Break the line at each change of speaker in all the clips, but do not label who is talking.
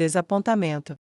Desapontamento.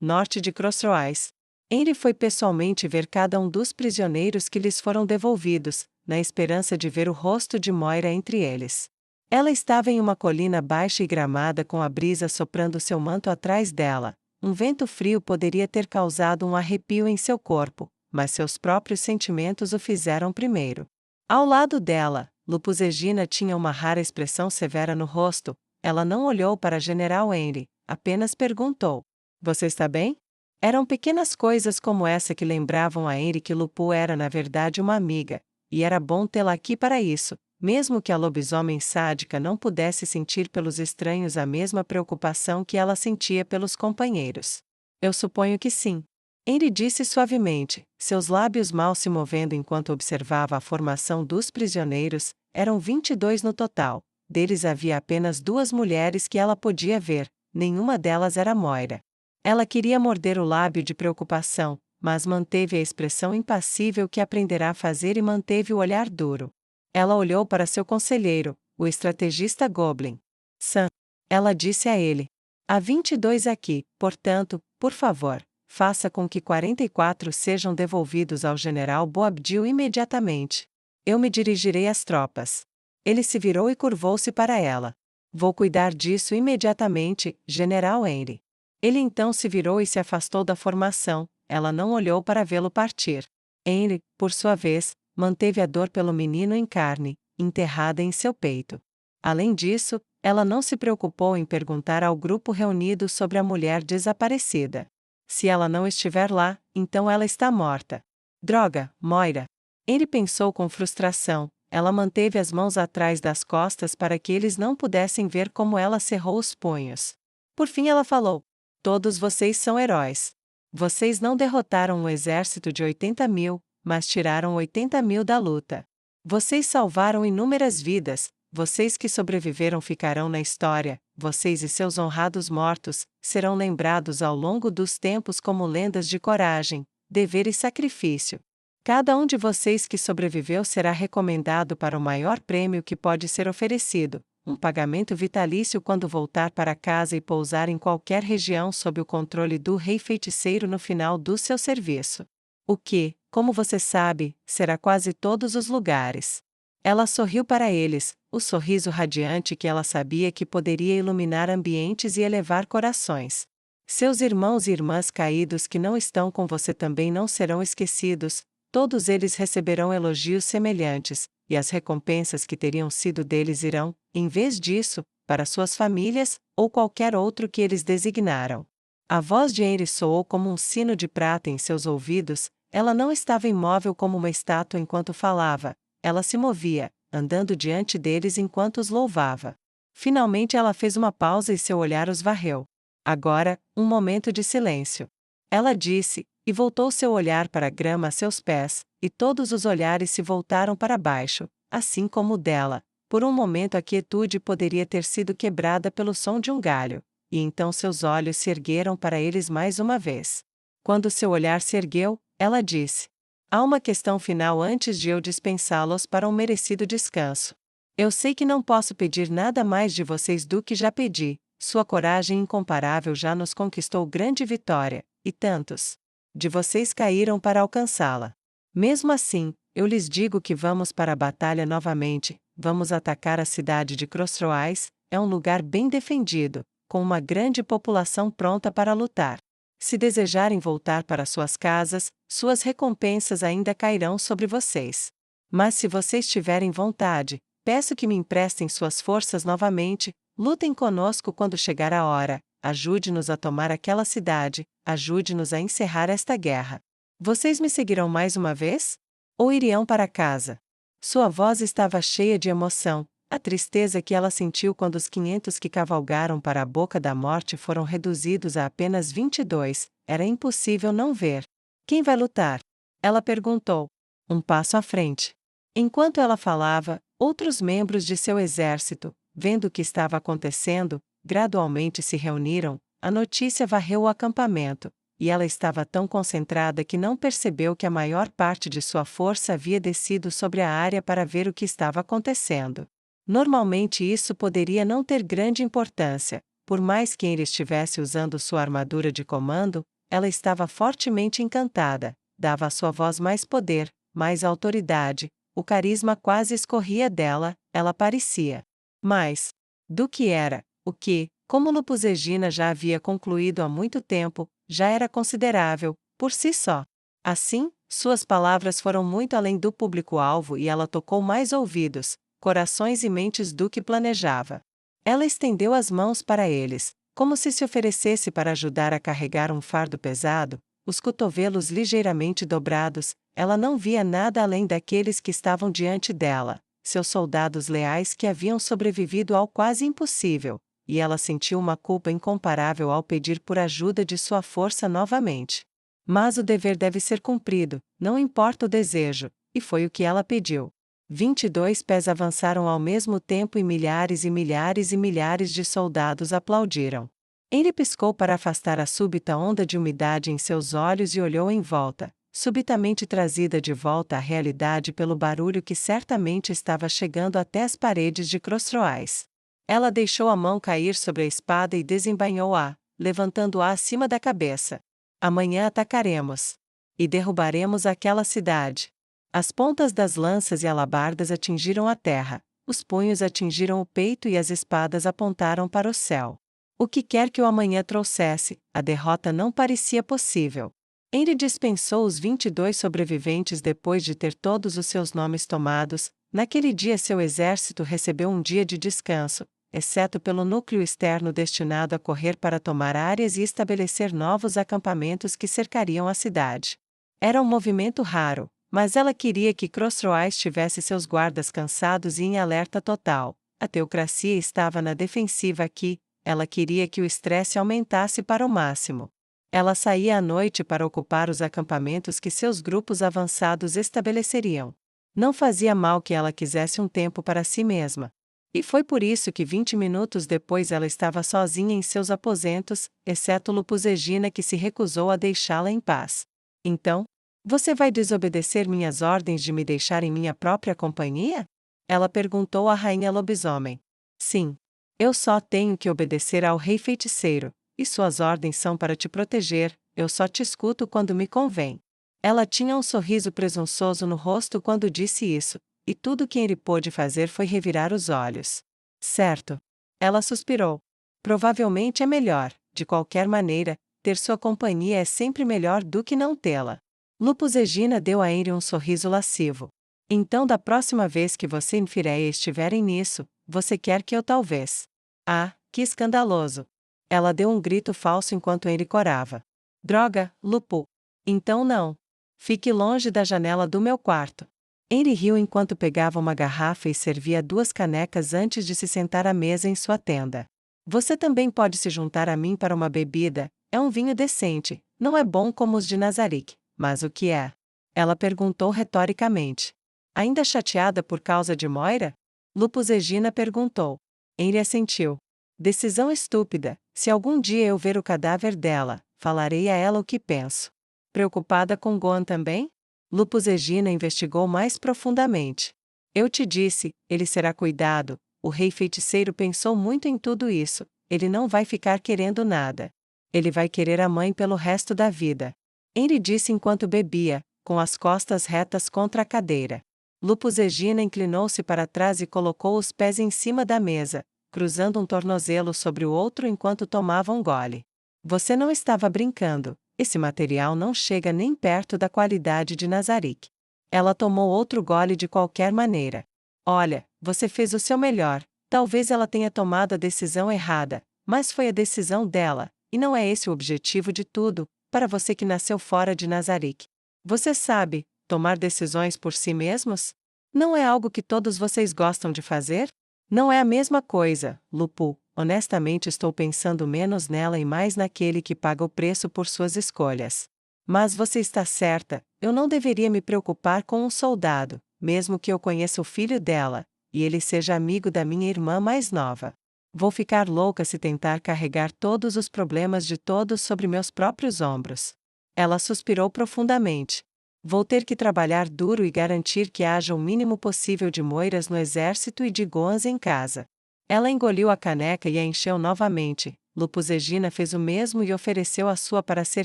Norte de Crossroads. Henry foi pessoalmente ver cada um dos prisioneiros que lhes foram devolvidos, na esperança de ver o rosto de Moira entre eles. Ela estava em uma colina baixa e gramada com a brisa soprando seu manto atrás dela. Um vento frio poderia ter causado um arrepio em seu corpo, mas seus próprios sentimentos o fizeram primeiro. Ao lado dela, Lupus Egina tinha uma rara expressão severa no rosto. Ela não olhou para General Henry, apenas perguntou: "Você está bem?" Eram pequenas coisas como essa que lembravam a Henry que Lupu era na verdade uma amiga, e era bom tê-la aqui para isso, mesmo que a lobisomem sádica não pudesse sentir pelos estranhos a mesma preocupação que ela sentia pelos companheiros. "Eu suponho que sim." Henry disse suavemente, seus lábios mal se movendo enquanto observava a formação dos prisioneiros. Eram 22 no total. Deles havia apenas 2 mulheres que ela podia ver, nenhuma delas era Moira. Ela queria morder o lábio de preocupação, mas manteve a expressão impassível que aprenderá a fazer e manteve o olhar duro. Ela olhou para seu conselheiro, o estrategista Goblin. "Sam," ela disse a ele. "Há 22 aqui, portanto, por favor, faça com que 44 sejam devolvidos ao General Boabdil imediatamente. Eu me dirigirei às tropas." Ele se virou e curvou-se para ela. "Vou cuidar disso imediatamente, General Henry." Ele então se virou e se afastou da formação. Ela não olhou para vê-lo partir. Henry, por sua vez, manteve a dor pelo menino em carne, enterrada em seu peito. Além disso, ela não se preocupou em perguntar ao grupo reunido sobre a mulher desaparecida. Se ela não estiver lá, então ela está morta. "Droga, Moira." Henry pensou com frustração. Ela manteve as mãos atrás das costas para que eles não pudessem ver como ela cerrou os punhos. Por fim ela falou: "Todos vocês são heróis. Vocês não derrotaram um exército de 80.000, mas tiraram 80.000 da luta. Vocês salvaram inúmeras vidas. Vocês que sobreviveram ficarão na história. Vocês e seus honrados mortos serão lembrados ao longo dos tempos como lendas de coragem, dever e sacrifício. Cada um de vocês que sobreviveu será recomendado para o maior prêmio que pode ser oferecido, um pagamento vitalício quando voltar para casa e pousar em qualquer região sob o controle do Rei Feiticeiro no final do seu serviço. O que, como você sabe, será quase todos os lugares." Ela sorriu para eles, o sorriso radiante que ela sabia que poderia iluminar ambientes e elevar corações. "Seus irmãos e irmãs caídos que não estão com você também não serão esquecidos. Todos eles receberão elogios semelhantes, e as recompensas que teriam sido deles irão, em vez disso, para suas famílias, ou qualquer outro que eles designaram." A voz de Henry soou como um sino de prata em seus ouvidos. Ela não estava imóvel como uma estátua enquanto falava. Ela se movia, andando diante deles enquanto os louvava. Finalmente ela fez uma pausa e seu olhar os varreu. "Agora, um momento de silêncio." Ela disse, e voltou seu olhar para a grama a seus pés, e todos os olhares se voltaram para baixo, assim como o dela. Por um momento a quietude poderia ter sido quebrada pelo som de um galho, e então seus olhos se ergueram para eles mais uma vez. Quando seu olhar se ergueu, ela disse: "Há uma questão final antes de eu dispensá-los para um merecido descanso. Eu sei que não posso pedir nada mais de vocês do que já pedi. Sua coragem incomparável já nos conquistou grande vitória, e tantos de vocês caíram para alcançá-la. Mesmo assim, eu lhes digo que vamos para a batalha novamente, vamos atacar a cidade de Crossroads. É um lugar bem defendido, com uma grande população pronta para lutar. Se desejarem voltar para suas casas, suas recompensas ainda cairão sobre vocês. Mas se vocês tiverem vontade, peço que me emprestem suas forças novamente, lutem conosco quando chegar a hora. Ajude-nos a tomar aquela cidade, ajude-nos a encerrar esta guerra. Vocês me seguirão mais uma vez? Ou iriam para casa?" Sua voz estava cheia de emoção, a tristeza que ela sentiu quando os 500 que cavalgaram para a boca da morte foram reduzidos a apenas 22, era impossível não ver. "Quem vai lutar?" ela perguntou. Um passo à frente. Enquanto ela falava, outros membros de seu exército, vendo o que estava acontecendo, gradualmente se reuniram. A notícia varreu o acampamento, e ela estava tão concentrada que não percebeu que a maior parte de sua força havia descido sobre a área para ver o que estava acontecendo. Normalmente isso poderia não ter grande importância, Por mais que Henry estivesse usando sua armadura de comando, ela estava fortemente encantada, dava à sua voz mais poder, mais autoridade, o carisma quase escorria dela, ela parecia mais do que era, o que, como Lupus Aegina já havia concluído há muito tempo, já era considerável, por si só. Assim, suas palavras foram muito além do público-alvo e ela tocou mais ouvidos, corações e mentes do que planejava. Ela estendeu as mãos para eles, como se oferecesse para ajudar a carregar um fardo pesado, os cotovelos ligeiramente dobrados, ela não via nada além daqueles que estavam diante dela, seus soldados leais que haviam sobrevivido ao quase impossível, e ela sentiu uma culpa incomparável ao pedir por ajuda de sua força novamente. Mas o dever deve ser cumprido, não importa o desejo, e foi o que ela pediu. 22 pés avançaram ao mesmo tempo e milhares e milhares e milhares de soldados aplaudiram. Ele piscou para afastar a súbita onda de umidade em seus olhos e olhou em volta, subitamente trazida de volta à realidade pelo barulho que certamente estava chegando até as paredes de Crossroads. Ela deixou a mão cair sobre a espada e desembainhou-a, levantando-a acima da cabeça. Amanhã atacaremos. E derrubaremos aquela cidade. As pontas das lanças e alabardas atingiram a terra, os punhos atingiram o peito e as espadas apontaram para o céu. O que quer que o amanhã trouxesse, a derrota não parecia possível. Henry dispensou os 22 sobreviventes depois de ter todos os seus nomes tomados. Naquele dia seu exército recebeu um dia de descanso, exceto pelo núcleo externo destinado a correr para tomar áreas e estabelecer novos acampamentos que cercariam a cidade. Era um movimento raro, mas ela queria que Crossroads tivesse seus guardas cansados e em alerta total. A teocracia estava na defensiva aqui, ela queria que o estresse aumentasse para o máximo. Ela saía à noite para ocupar os acampamentos que seus grupos avançados estabeleceriam. Não fazia mal que ela quisesse um tempo para si mesma. E foi por isso que 20 minutos depois ela estava sozinha em seus aposentos, exceto Lupus Aegina que se recusou a deixá-la em paz. Então, você vai desobedecer minhas ordens de me deixar em minha própria companhia? Ela perguntou à rainha lobisomem. Sim. Eu só tenho que obedecer ao rei feiticeiro, e suas ordens são para te proteger, eu só te escuto quando me convém. Ela tinha um sorriso presunçoso no rosto quando disse isso, e tudo que ele pôde fazer foi revirar os olhos. Certo. Ela suspirou. Provavelmente é melhor, de qualquer maneira, ter sua companhia é sempre melhor do que não tê-la. Lupus Aegina deu a Henry um sorriso lascivo. Então da próxima vez que você e Fireia estiverem nisso, você quer que eu talvez. Ah, que escandaloso. Ela deu um grito falso enquanto Henry corava. Droga, Lupu. Então não. Fique longe da janela do meu quarto. Henry riu enquanto pegava uma garrafa e servia 2 canecas antes de se sentar à mesa em sua tenda. Você também pode se juntar a mim para uma bebida, é um vinho decente, não é bom como os de Nazarick. Mas o que é? Ela perguntou retoricamente. Ainda chateada por causa de Moira? Lupus Aegina perguntou. Henry assentiu. Decisão estúpida, se algum dia eu ver o cadáver dela, falarei a ela o que penso. Preocupada com Gohan também? Lupus Aegina investigou mais profundamente. Eu te disse, ele será cuidado, o rei feiticeiro pensou muito em tudo isso, ele não vai ficar querendo nada. Ele vai querer a mãe pelo resto da vida. Henry disse enquanto bebia, com as costas retas contra a cadeira. Lupus Aegina inclinou-se para trás e colocou os pés em cima da mesa, cruzando um tornozelo sobre o outro enquanto tomava um gole. Você não estava brincando, esse material não chega nem perto da qualidade de Nazarick. Ela tomou outro gole de qualquer maneira. Olha, você fez o seu melhor, talvez ela tenha tomado a decisão errada, mas foi a decisão dela, e não é esse o objetivo de tudo. Para você que nasceu fora de Nazarick. Você sabe, tomar decisões por si mesmos? Não é algo que todos vocês gostam de fazer? Não é a mesma coisa, Lupu. Honestamente estou pensando menos nela e mais naquele que paga o preço por suas escolhas. Mas você está certa, eu não deveria me preocupar com um soldado, mesmo que eu conheça o filho dela, e ele seja amigo da minha irmã mais nova. Vou ficar louca se tentar carregar todos os problemas de todos sobre meus próprios ombros. Ela suspirou profundamente. Vou ter que trabalhar duro e garantir que haja o mínimo possível de moiras no exército e de Goans em casa. Ela engoliu a caneca e a encheu novamente. Lupus-Egina fez o mesmo e ofereceu a sua para ser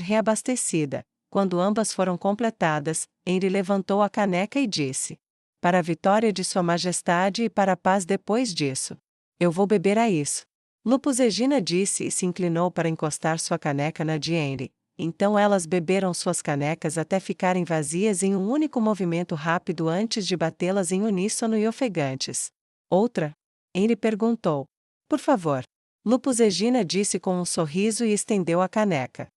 reabastecida. Quando ambas foram completadas, Henry levantou a caneca e disse: "Para a vitória de Sua Majestade e para a paz depois disso. Eu vou beber a isso." Lupus-Egina disse e se inclinou para encostar sua caneca na de Henry. Então elas beberam suas canecas até ficarem vazias em um único movimento rápido antes de batê-las em uníssono e ofegantes. "Outra?" Henry perguntou. "Por favor." Lupus-Egina disse com um sorriso e estendeu a caneca.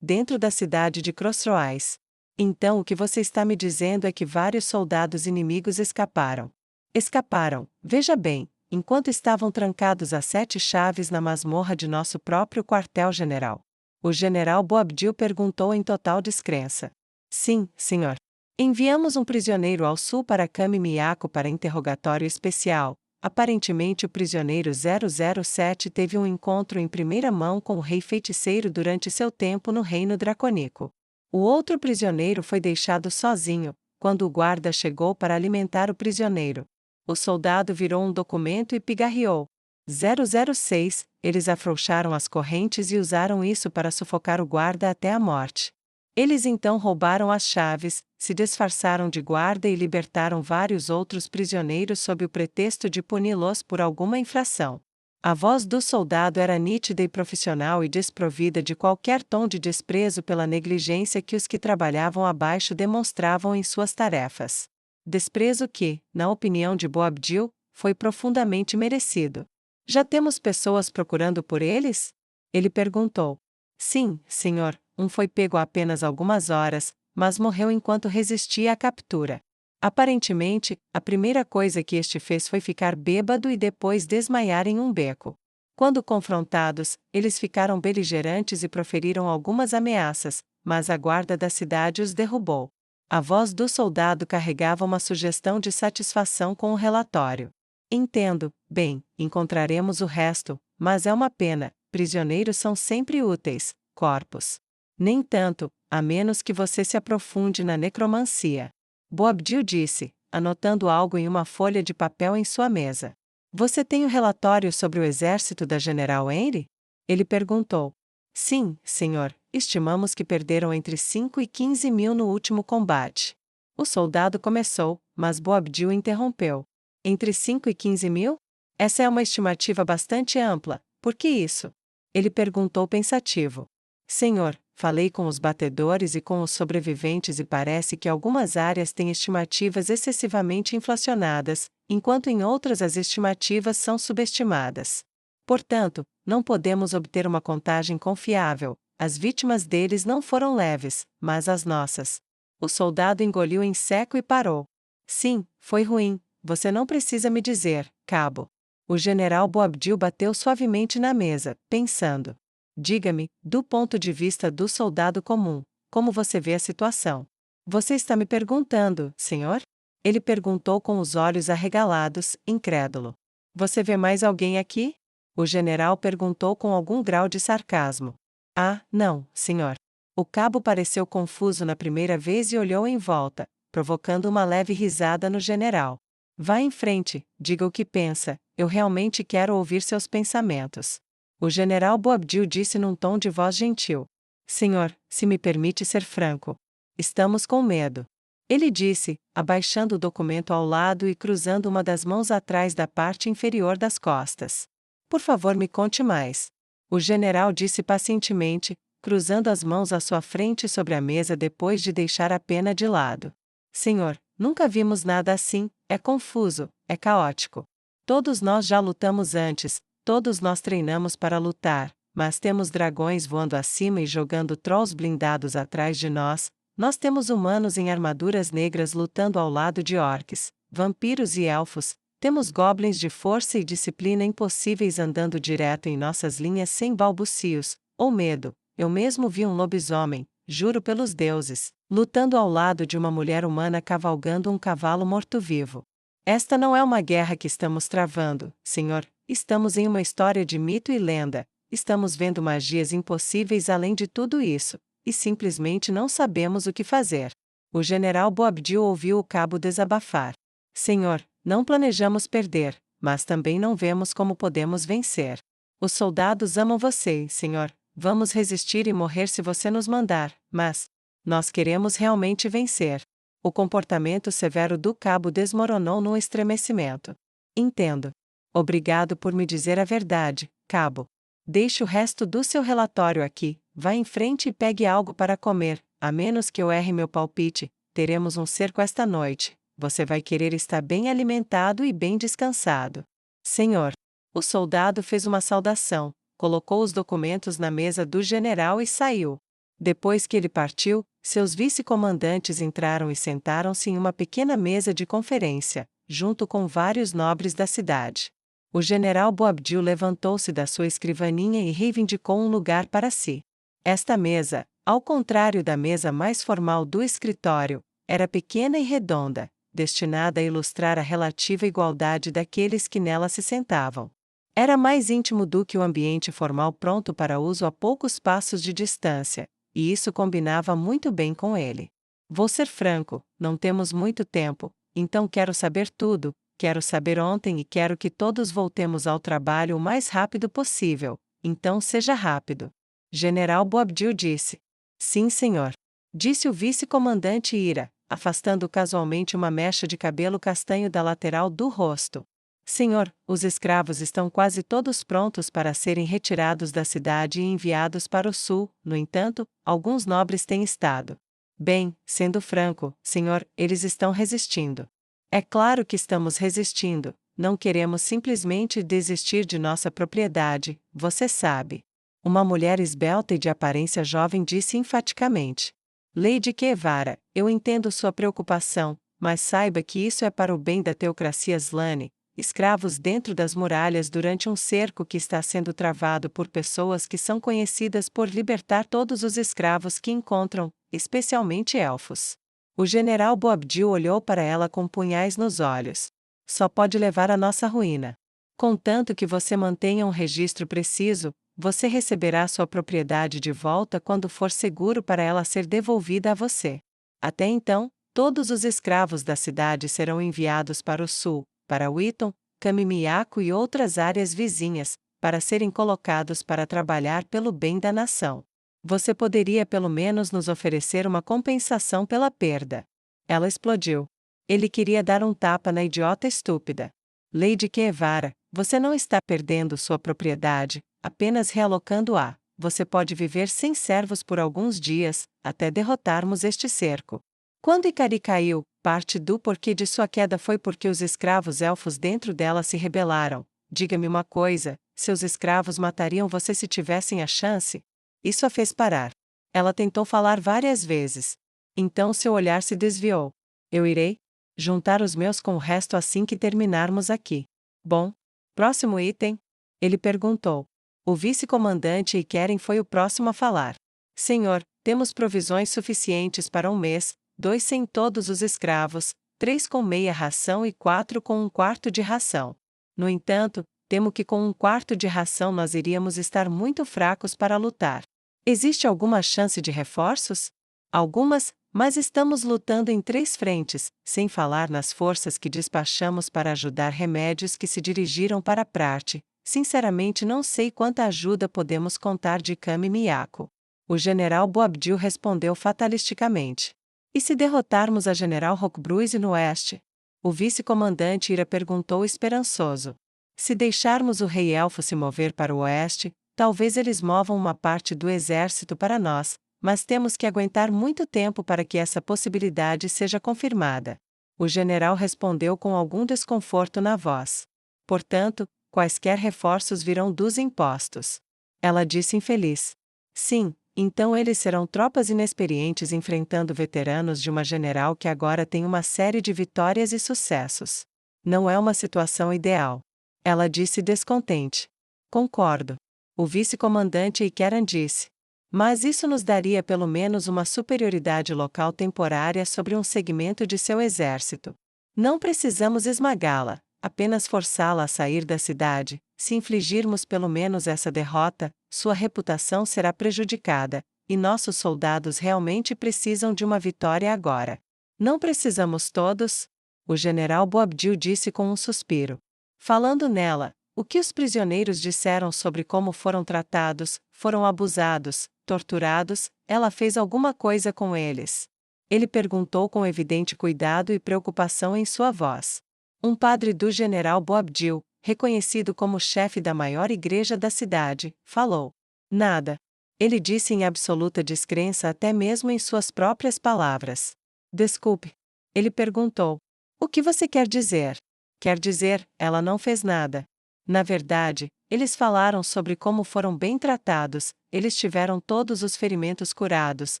Dentro da cidade de Crossroads. "Então o que você está me dizendo é que vários soldados inimigos escaparam." "Escaparam, veja bem, enquanto estavam trancados a 7 chaves na masmorra de nosso próprio quartel-general." O general Boabdil perguntou em total descrença. "Sim, senhor. Enviamos um prisioneiro ao sul para Kami Miyako para interrogatório especial. Aparentemente o prisioneiro 007 teve um encontro em primeira mão com o rei feiticeiro durante seu tempo no reino dracônico. O outro prisioneiro foi deixado sozinho, quando o guarda chegou para alimentar o prisioneiro. O soldado virou um documento e pigarreou. 006, eles afrouxaram as correntes e usaram isso para sufocar o guarda até a morte. Eles então roubaram as chaves, se disfarçaram de guarda e libertaram vários outros prisioneiros sob o pretexto de puni-los por alguma infração." A voz do soldado era nítida e profissional e desprovida de qualquer tom de desprezo pela negligência que os que trabalhavam abaixo demonstravam em suas tarefas. Desprezo que, na opinião de Boabdil, foi profundamente merecido. "Já temos pessoas procurando por eles?" Ele perguntou. "Sim, senhor, um foi pego há apenas algumas horas, mas morreu enquanto resistia à captura. Aparentemente, a primeira coisa que este fez foi ficar bêbado e depois desmaiar em um beco. Quando confrontados, eles ficaram beligerantes e proferiram algumas ameaças, mas a guarda da cidade os derrubou." A voz do soldado carregava uma sugestão de satisfação com o relatório. "Entendo, bem, encontraremos o resto, mas é uma pena, prisioneiros são sempre úteis, corpos. Nem tanto, a menos que você se aprofunde na necromancia." Boabdil disse, anotando algo em uma folha de papel em sua mesa. "Você tem o relatório sobre o exército da General Henry?" Ele perguntou. "Sim, senhor, estimamos que perderam entre 5 e 15 mil no último combate." O soldado começou, mas Boabdil interrompeu. "Entre 5 e 15 mil? Essa é uma estimativa bastante ampla, por que isso?" Ele perguntou pensativo. "Senhor, falei com os batedores e com os sobreviventes e parece que algumas áreas têm estimativas excessivamente inflacionadas, enquanto em outras as estimativas são subestimadas. Portanto, não podemos obter uma contagem confiável. As vítimas deles não foram leves, mas as nossas." O soldado engoliu em seco e parou. "Sim, foi ruim, você não precisa me dizer, cabo." O general Boabdil bateu suavemente na mesa, pensando. "Diga-me, do ponto de vista do soldado comum, como você vê a situação?" "Você está me perguntando, senhor?" Ele perguntou com os olhos arregalados, incrédulo. "Você vê mais alguém aqui?" O general perguntou com algum grau de sarcasmo. "Ah, não, senhor." O cabo pareceu confuso na primeira vez e olhou em volta, provocando uma leve risada no general. "Vá em frente, diga o que pensa, eu realmente quero ouvir seus pensamentos." O general Boabdil disse num tom de voz gentil. "Senhor, se me permite ser franco. Estamos com medo." Ele disse, abaixando o documento ao lado e cruzando uma das mãos atrás da parte inferior das costas. "Por favor, me conte mais." O general disse pacientemente, cruzando as mãos à sua frente sobre a mesa depois de deixar a pena de lado. "Senhor, nunca vimos nada assim, é confuso, é caótico. Todos nós já lutamos antes, todos nós treinamos para lutar, mas temos dragões voando acima e jogando trolls blindados atrás de nós, nós temos humanos em armaduras negras lutando ao lado de orques, vampiros e elfos, temos goblins de força e disciplina impossíveis andando direto em nossas linhas sem balbucios, ou medo. Eu mesmo vi um lobisomem, juro pelos deuses, lutando ao lado de uma mulher humana cavalgando um cavalo morto-vivo. Esta não é uma guerra que estamos travando, senhor, estamos em uma história de mito e lenda, estamos vendo magias impossíveis além de tudo isso, e simplesmente não sabemos o que fazer." O general Boabdil ouviu o cabo desabafar. "Senhor, não planejamos perder, mas também não vemos como podemos vencer. Os soldados amam você, Senhor. Vamos resistir e morrer se você nos mandar, mas nós queremos realmente vencer. O comportamento severo do cabo desmoronou num estremecimento. Entendo. Obrigado por me dizer a verdade, cabo. Deixe o resto do seu relatório aqui, vá em frente e pegue algo para comer, a menos que eu erre meu palpite, teremos um cerco esta noite. Você vai querer estar bem alimentado e bem descansado. Senhor. O soldado fez uma saudação, colocou os documentos na mesa do general e saiu. Depois que ele partiu, seus vice-comandantes entraram e sentaram-se em uma pequena mesa de conferência, junto com vários nobres da cidade. O general Boabdil levantou-se da sua escrivaninha e reivindicou um lugar para si. Esta mesa, ao contrário da mesa mais formal do escritório, era pequena e redonda, destinada a ilustrar a relativa igualdade daqueles que nela se sentavam. Era mais íntimo do que o ambiente formal pronto para uso a poucos passos de distância, e isso combinava muito bem com ele. Vou ser franco, não temos muito tempo, então quero saber tudo, quero saber ontem e quero que todos voltemos ao trabalho o mais rápido possível, então seja rápido. General Boabdil disse. Sim, senhor. Disse o vice-comandante Ira, afastando casualmente uma mecha de cabelo castanho da lateral do rosto. Senhor, os escravos estão quase todos prontos para serem retirados da cidade e enviados para o sul, no entanto, alguns nobres têm estado. Bem, sendo franco, senhor, eles estão resistindo. É claro que estamos resistindo, não queremos simplesmente desistir de nossa propriedade, você sabe. Uma mulher esbelta e de aparência jovem disse enfaticamente. Lady Guevara, eu entendo sua preocupação, mas saiba que isso é para o bem da teocracia Slane. Escravos dentro das muralhas durante um cerco que está sendo travado por pessoas que são conhecidas por libertar todos os escravos que encontram, especialmente elfos. O general Boabdil olhou para ela com punhais nos olhos. Só pode levar à nossa ruína. Contanto que você mantenha um registro preciso, você receberá sua propriedade de volta quando for seguro para ela ser devolvida a você. Até então, todos os escravos da cidade serão enviados para o sul, para Wheaton, Camimiaco e outras áreas vizinhas, para serem colocados para trabalhar pelo bem da nação. Você poderia pelo menos nos oferecer uma compensação pela perda. Ela explodiu. Ele queria dar um tapa na idiota estúpida. Lady Guevara, você não está perdendo sua propriedade, apenas realocando-a. Você pode viver sem servos por alguns dias, até derrotarmos este cerco. Quando Ikari caiu, parte do porquê de sua queda foi porque os escravos elfos dentro dela se rebelaram. Diga-me uma coisa, seus escravos matariam você se tivessem a chance? Isso a fez parar. Ela tentou falar várias vezes. Então seu olhar se desviou. Eu irei juntar os meus com o resto assim que terminarmos aqui. Bom, próximo item? Ele perguntou. O vice-comandante Ikeren foi o próximo a falar. Senhor, temos provisões suficientes para um mês, 2 sem todos os escravos, 3 com meia ração e 4 com um quarto de ração. No entanto, temo que com um quarto de ração nós iríamos estar muito fracos para lutar. Existe alguma chance de reforços? Algumas, mas estamos lutando em 3 frentes, sem falar nas forças que despachamos para ajudar remédios que se dirigiram para Prate. Sinceramente não sei quanta ajuda podemos contar de Kami Miyako. O general Boabdil respondeu fatalisticamente. E se derrotarmos a general Rockbruise no oeste? O vice-comandante Ira perguntou esperançoso. Se deixarmos o rei elfo se mover para o oeste, talvez eles movam uma parte do exército para nós, mas temos que aguentar muito tempo para que essa possibilidade seja confirmada. O general respondeu com algum desconforto na voz. Portanto, quaisquer reforços virão dos impostos. Ela disse infeliz. Sim, então eles serão tropas inexperientes enfrentando veteranos de uma general que agora tem uma série de vitórias e sucessos. Não é uma situação ideal. Ela disse descontente. Concordo. O vice-comandante Ikeran disse. Mas isso nos daria pelo menos uma superioridade local temporária sobre um segmento de seu exército. Não precisamos esmagá-la, apenas forçá-la a sair da cidade. Se infligirmos pelo menos essa derrota, sua reputação será prejudicada, e nossos soldados realmente precisam de uma vitória agora. Não precisamos todos? O general Boabdil disse com um suspiro. Falando nela, o que os prisioneiros disseram sobre como foram tratados, foram abusados, torturados, ela fez alguma coisa com eles. Ele perguntou com evidente cuidado e preocupação em sua voz. Um padre do general Boabdil, reconhecido como chefe da maior igreja da cidade, falou. Nada. Ele disse em absoluta descrença até mesmo em suas próprias palavras. Desculpe. Ele perguntou. O que você quer dizer? Quer dizer, ela não fez nada. Na verdade, eles falaram sobre como foram bem tratados, eles tiveram todos os ferimentos curados,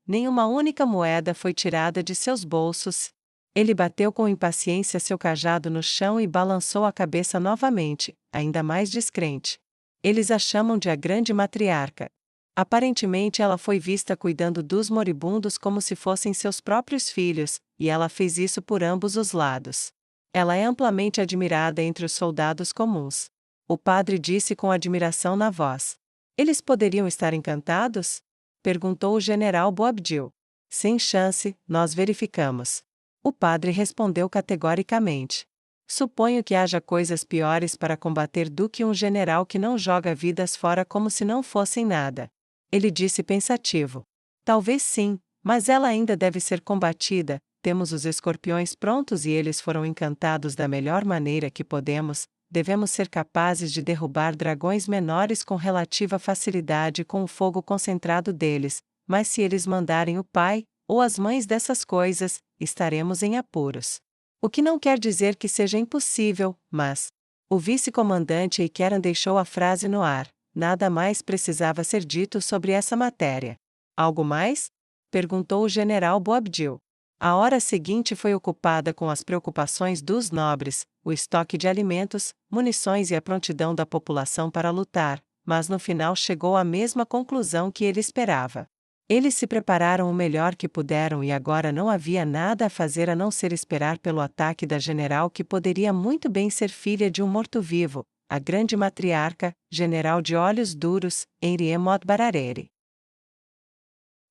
nenhuma única moeda foi tirada de seus bolsos. Ele bateu com impaciência seu cajado no chão e balançou a cabeça novamente, ainda mais descrente. Eles a chamam de a grande matriarca. Aparentemente ela foi vista cuidando dos moribundos como se fossem seus próprios filhos, e ela fez isso por ambos os lados. Ela é amplamente admirada entre os soldados comuns. O padre disse com admiração na voz. Eles poderiam estar encantados? Perguntou o general Boabdil. Sem chance, nós verificamos. O padre respondeu categoricamente. Suponho que haja coisas piores para combater do que um general que não joga vidas fora como se não fossem nada. Ele disse pensativo. Talvez sim, mas ela ainda deve ser combatida. Temos os escorpiões prontos e eles foram encantados da melhor maneira que podemos. Devemos ser capazes de derrubar dragões menores com relativa facilidade com o fogo concentrado deles, mas se eles mandarem o pai, ou as mães dessas coisas, estaremos em apuros. O que não quer dizer que seja impossível, mas... O vice-comandante Eikeran deixou a frase no ar. Nada mais precisava ser dito sobre essa matéria. Algo mais? Perguntou o general Boabdil. A hora seguinte foi ocupada com as preocupações dos nobres, o estoque de alimentos, munições e a prontidão da população para lutar, mas no final chegou à mesma conclusão que ele esperava. Eles se prepararam o melhor que puderam e agora não havia nada a fazer a não ser esperar pelo ataque da general que poderia muito bem ser filha de um morto-vivo, a grande matriarca, general de olhos duros, Henriemot Barareri.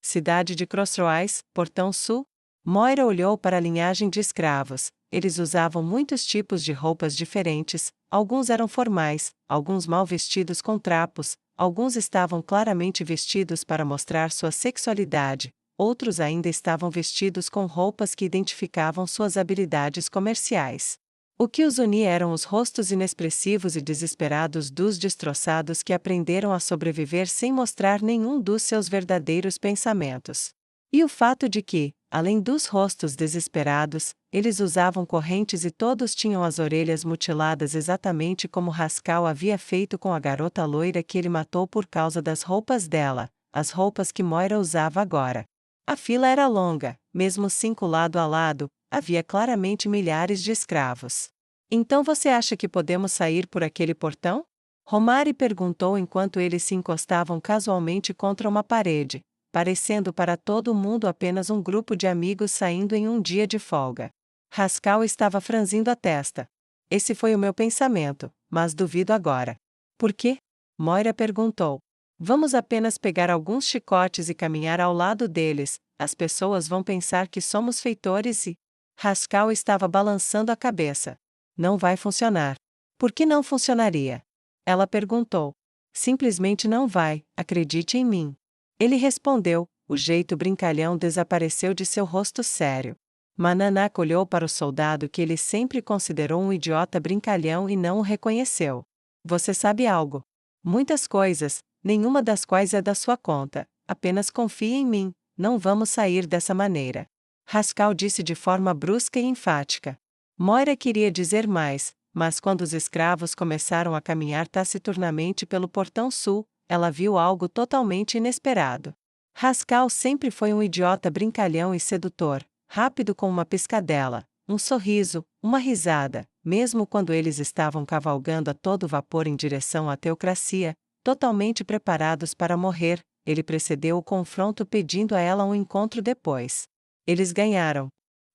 Cidade de Crossroads, Portão Sul. Moira olhou para a linhagem de escravos. Eles usavam muitos tipos de roupas diferentes, alguns eram formais, alguns mal vestidos com trapos, alguns estavam claramente vestidos para mostrar sua sexualidade, outros ainda estavam vestidos com roupas que identificavam suas habilidades comerciais. O que os unia eram os rostos inexpressivos e desesperados dos destroçados que aprenderam a sobreviver sem mostrar nenhum dos seus verdadeiros pensamentos. E o fato de que, além dos rostos desesperados, eles usavam correntes e todos tinham as orelhas mutiladas exatamente como Haskell havia feito com a garota loira que ele matou por causa das roupas dela, as roupas que Moira usava agora. A fila era longa, mesmo 5 lado a lado, havia claramente milhares de escravos. Então você acha que podemos sair por aquele portão? Romari perguntou enquanto eles se encostavam casualmente contra uma parede, parecendo para todo mundo apenas um grupo de amigos saindo em um dia de folga. Haskell estava franzindo a testa. Esse foi o meu pensamento, mas duvido agora. Por quê? Moira perguntou. Vamos apenas pegar alguns chicotes e caminhar ao lado deles, as pessoas vão pensar que somos feitores e... Haskell estava balançando a cabeça. Não vai funcionar. Por que não funcionaria? Ela perguntou. Simplesmente não vai, acredite em mim. Ele respondeu, o jeito brincalhão desapareceu de seu rosto sério. Mananak olhou para o soldado que ele sempre considerou um idiota brincalhão e não o reconheceu. Você sabe algo? Muitas coisas, nenhuma das quais é da sua conta, apenas confie em mim, não vamos sair dessa maneira. Haskell disse de forma brusca e enfática. Moira queria dizer mais, mas quando os escravos começaram a caminhar taciturnamente pelo portão sul, ela viu algo totalmente inesperado. Haskell sempre foi um idiota brincalhão e sedutor, rápido como uma piscadela, um sorriso, uma risada, mesmo quando eles estavam cavalgando a todo vapor em direção à teocracia, totalmente preparados para morrer, ele precedeu o confronto pedindo a ela um encontro depois. Eles ganharam.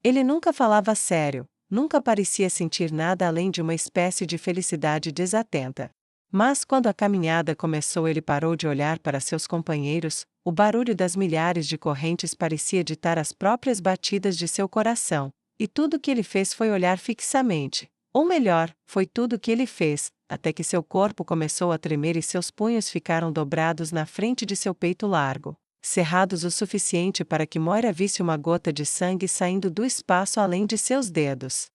Ele nunca falava sério, nunca parecia sentir nada além de uma espécie de felicidade desatenta. Mas quando a caminhada começou ele parou de olhar para seus companheiros, o barulho das milhares de correntes parecia ditar as próprias batidas de seu coração, e tudo o que ele fez foi olhar fixamente, Ou melhor, foi tudo o que ele fez, até que seu corpo começou a tremer e seus punhos ficaram dobrados na frente de seu peito largo, cerrados o suficiente para que Moira visse uma gota de sangue saindo do espaço além de seus dedos.